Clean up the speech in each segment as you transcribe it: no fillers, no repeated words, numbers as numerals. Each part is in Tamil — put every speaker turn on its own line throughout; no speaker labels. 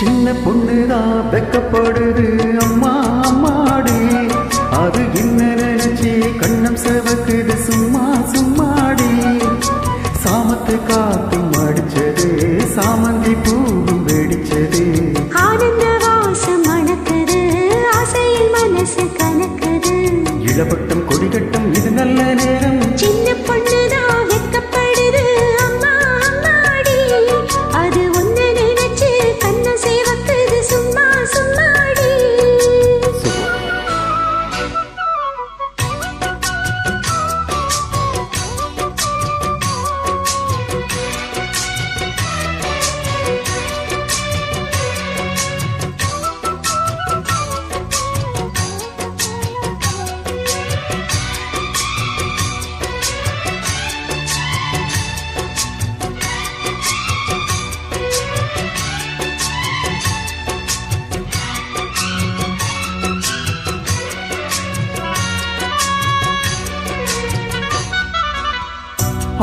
சின்ன பொண்ணுதான் வெக்கப்படுது அம்மா அம்மாடி, அது என்ன நினைச்சி கண்ணம் செவக்குது சும்மா சும்மாடி. சாமத்து காத்தும் அடிச்சது, சாமந்தி பூவும் வெடிச்சது,
ஆனந்த வாசம் மணக்குது, ஆசையில் மனசு கணக்குது.
இளவட்டம் கொடிகட்டம் இது நல்ல நேரம்.
சின்ன பொண்ணுதான் வெக்கப்படுது அம்மா அம்மாடி, அது ஒன்னு நினைச்சு கண்ணம் சேவக்குது சும்மா சும்மாடி.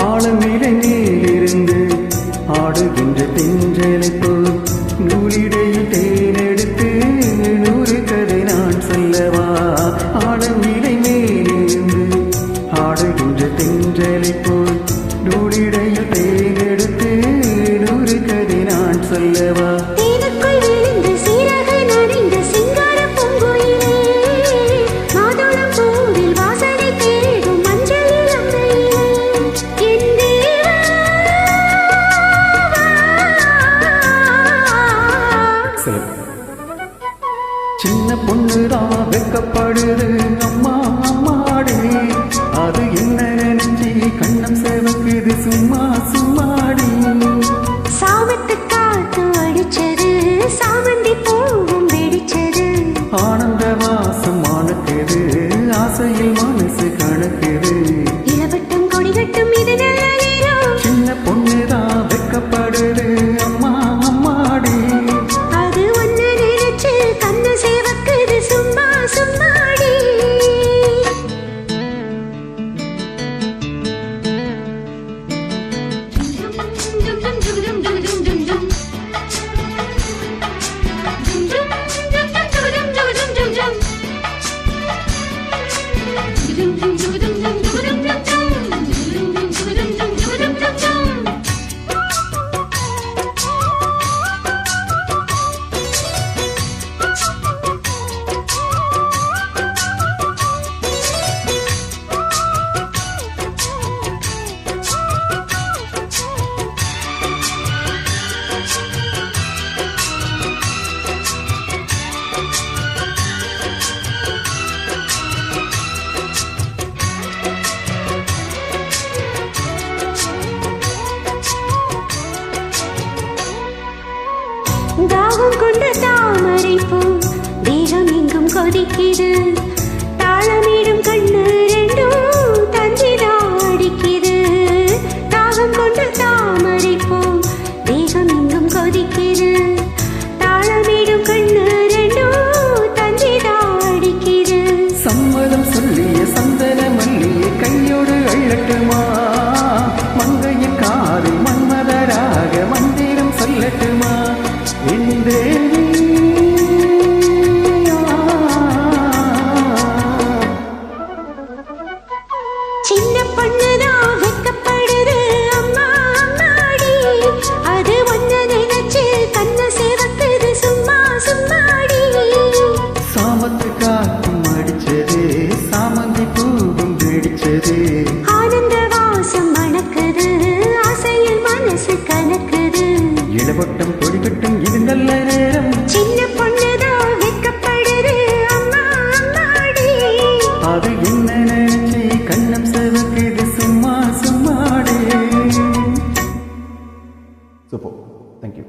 ஆழநிலை நீரிருந்து ஆடுகின்ற தென்றலை போல் நூலிடையில் தேனெடுத்து நூறு கதை நான் சொல்லவா. ஆழநிலை மேலிருந்து ஆடுகின்ற தென்றலை போல் நூலிடையில் தேனெடுத்து நூறு கதை நான் சொல்லவா.
தேனுக்குள் விழுந்து சீரக நனைந்த சிங்கார பூங்குயிலே, மாதுளம் பூவில் வாசனை தேடும் மஞ்சள் இளமையிலே, என் தேவா.
சின்ன பொண்ணுதான் வெக்கப்படுது அம்மா அம்மாடி, அது என்ன நினைச்சி கண்ணம் செவக்குது சும்மா சும்மாடி.
சாமத்து காத்து அடிச்சது, சாமந்தி பூவும் வெடிச்சது,
ஆனந்த வாசம் மணக்குது, ஆசையில் மனசு கணக்குது.
இளவட்டம் கொடிகட்டும் இது நல்ல நேரம்.
சின்ன பொண்ணுதான் வெக்கப்படுது அம்மா அம்மாடி,
அது ஒன்னு நினைச்சு கண்ணு சேவக்குது சும்மா சும்மாடி. தாகம் கொண்ட தாமரை பூ தேகம் எங்கும் கொதிக்குது, தாளமிடும் கண்ணு ரெண்டும் தஞ்சிதான் அடிக்குது. தாகம் கொண்ட தாமரை பூ தேகம் எங்கும் கொதிக்குது, தாளமிடும் கண்ணு ரெண்டும் தஞ்சிதான் அடிக்குது.
சம்மதம் சொல்லிய சந்தன மல்லிய கையோடு அள்ளட்டுமா, மங்கையின் காரில் மன்மதராக மந்திரம் சொல்லட்டுமா. என் தேவி
சின்ன பொண்ணுதான் வெக்கப்படுது அம்மா அம்மாடி, அது ஒன்னு நினைச்சு கண்ணு சேவக்குது சும்மா சும்மாடி.
சாமத்து காத்தும் அடிச்சது, சாமந்தி பூவும் வெடிச்சது,
ஆனந்த வாசம் மணக்குது, ஆசையில் மனசு கணக்குது.
இளவட்டம் கொடிகட்டும் இது நல்ல நேரம்.
சின்ன பொண்ணுதான் வெக்கப்படுது அம்மா அம்மாடி,
அது என்ன நினைச்சி கண்ணம் செவக்குது சும்மா சும்மாடி. Super, thank you.